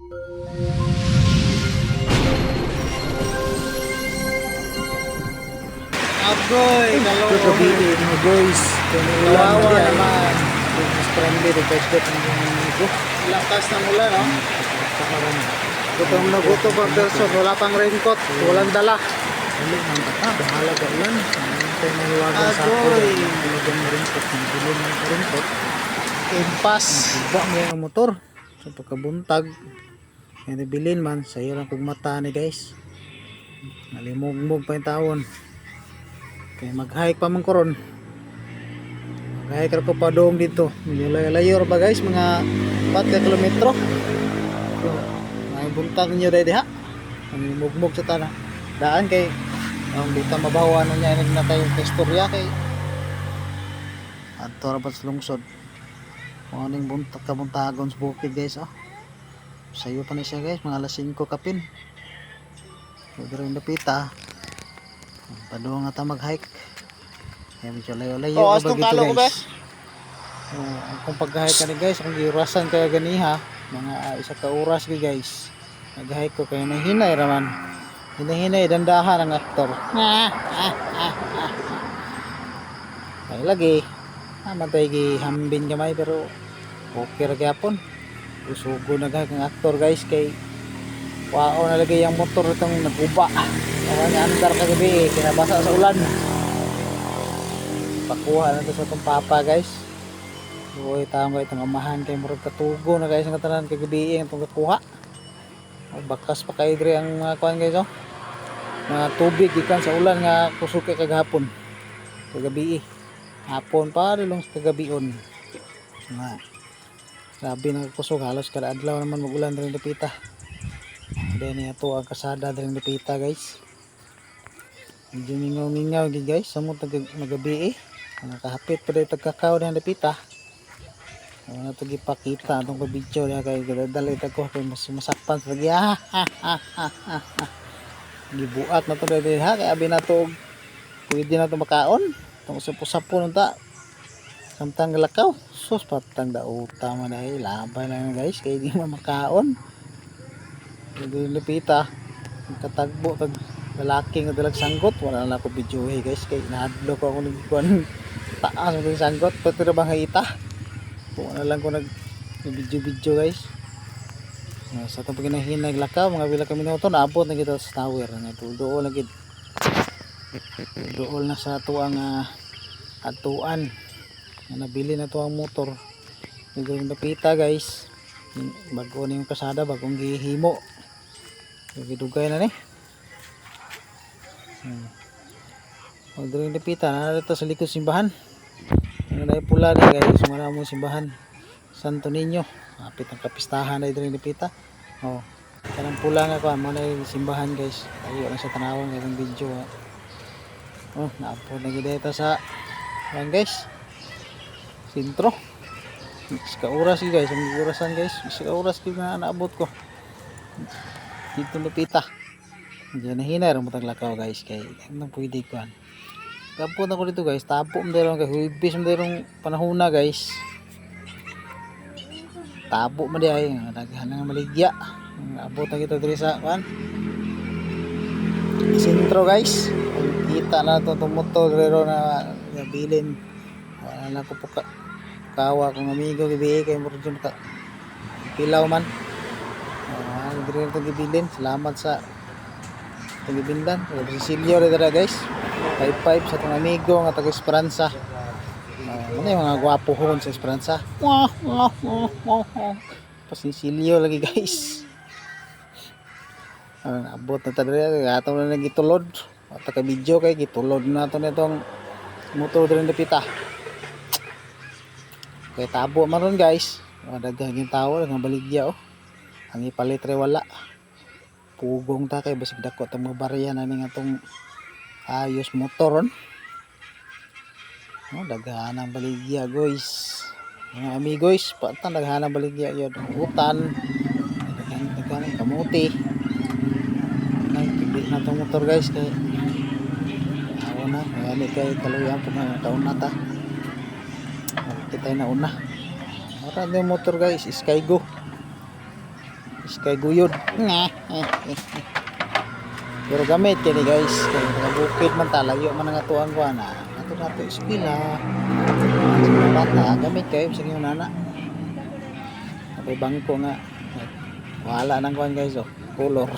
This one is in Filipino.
Agoy, Kagabi mga guys. Kawawa naman. Mas friendly rin guys. lakas ng ulan, no? Pakaran. Gutom na gutom ang person, wala pang raincoat, walang dala. Dali man ta. Bahala ka ulan. Antay na hiwagan sa ako. Agoy. Hiwagan mo rin po. Hindi man ka rin po. Impas. Iba mo yung motor. Sa pagkabuntag. Yan bilin man. Sa'yo lang kung mata ni guys. Nalimog-mog pa yung taon. Kaya mag-hike pa man koron. Mag-hike ko pa doon dito. Medyo layo ba guys? Mga 4 kilometro. So, may buntag nyo dahil ha. Nalimog-mog sa tanah. Daan kay ang dito mabawa na niya na tayo istorya kay adto ra pa sa lungsod. Kung anong buntag kabuntagon sa bukid guys oh. Sayo pa na siya guys, mga alas 5 kapin. Pero yung napita. Padung nga ta mag-hike. Kaya medyo layo-layo Oh, ba astong gito kalo ko, be. guys. Kung pag-hike ka ni guys, kung iurasan kaya ganiha, mga isa ka oras ka guys. Nag-hike ko kaya nahinay raman. Hinahinay, dandahan ang aktor. Kaya lagi, matay hambin kamay pero okay ra gyapon. Usugo nag-hike ang aktor guys kay wao na lagi yung motor itong naguba. Kaya nga andar kagabi, kinabasa sa ulan. Pakuha na ito sa itong papa guys. Uy, tama ko itong amahan kay murag katugo na guys ang katanan kagabi itong kakuha. Bakas pa kayo diri ang mga kuhan guys oh. Mga tubig ikan sa ulan nga kusuke kagahapon. Kagabi hapon pa rilong kagabion. Nga. Grabe na kusog halos kada adlaw naman magulan rin dapita. Then ito ang kasada rin dapita guys. Medyo mingaw-mingaw guys samot nagabi ang kahapit pa dito kakao na dapita. Ano ito gipakita itong video niya kay dadali ko kay mas masakpan sa lagi gibuat na ito dali ha kaya abi na ito pwede na ito makaon itong sapo-sapo nung ta samtang galakaw sus patang dauta man ay laban lang guys kaya di man makaon hindi lipita katagbo tag lalaki nga dalag sanggot wala na ako video guys kay nahadlo ko ako nagkuhan taas ng sanggot pero bang haita kung ano lang ko nag-video guys sa itong pagkinahin naglakaw mga bila kami na ito naabot na kita sa tower doon na gid doon na sa ito ang atuan na nabili na ito ang motor dito yung napita guys bago na yung kasada bagong gihimo gidugay na ni dito yung napita na ito sa likod simbahan na pula na guys, sumala mo simbahan Santo Niño, kapit ang kapistahan na rin nipita. Oh, kanang pula nga ko, mo na yung simbahan guys. Tayo lang sa tanawan ng video. Oh, naapod na gid sa guys. Sintro. Iska oras guys, ang orasan guys. Iska oras gyud na naabot ko. Dito nipita. Diyan na hinay ra mo taglakaw guys kay nang pwede kuan. Kapon ako dito guys, tapo mo dito kay huibis mo dito panahon na guys. Tapo mo di ay daghan nga maligya. Abot na kita diri sa kan. Sentro guys. Kita na to motor dito na bilin. Wala na ko po kawa kong amigo gibi kay mo rin ka pilaw man. Diri to gibilin. Salamat sa tagibindan. Silyo dito guys. 5-5 sa itong amigo nga taga Esperanza. Ano yung mga gwapo hon sa Esperanza. Pasisilyo lagi guys. Abot na talaga. Atong na nagitulod. At ka video kay gitulod na ito na itong motor din napita. Kaya tabo man ron guys. Dagdag yung tao. Ang baligya oh. Ang ipalit rin wala. Pugong ta kay basig dako itong mga barya na nga itong ayos motoron. Daghan ang baligya guys. Mga amigos, patang daghan ang baligya yun. Hutan. Daghan ang kamuti. Nagpibig na itong motor guys. Kaya awa na. Kaya kay kaluyan po na taon na ta. Kita na una. Marami yung motor guys. Skygo. guys kay guyod. Pero gamit kini guys kay mga bukid man ta layo man nga tuang kuan na. Ato nato eskwela. Sa mga bata gamit kay sa inyo nana. May bangko nga. Wala nang kuan guys oh. Color.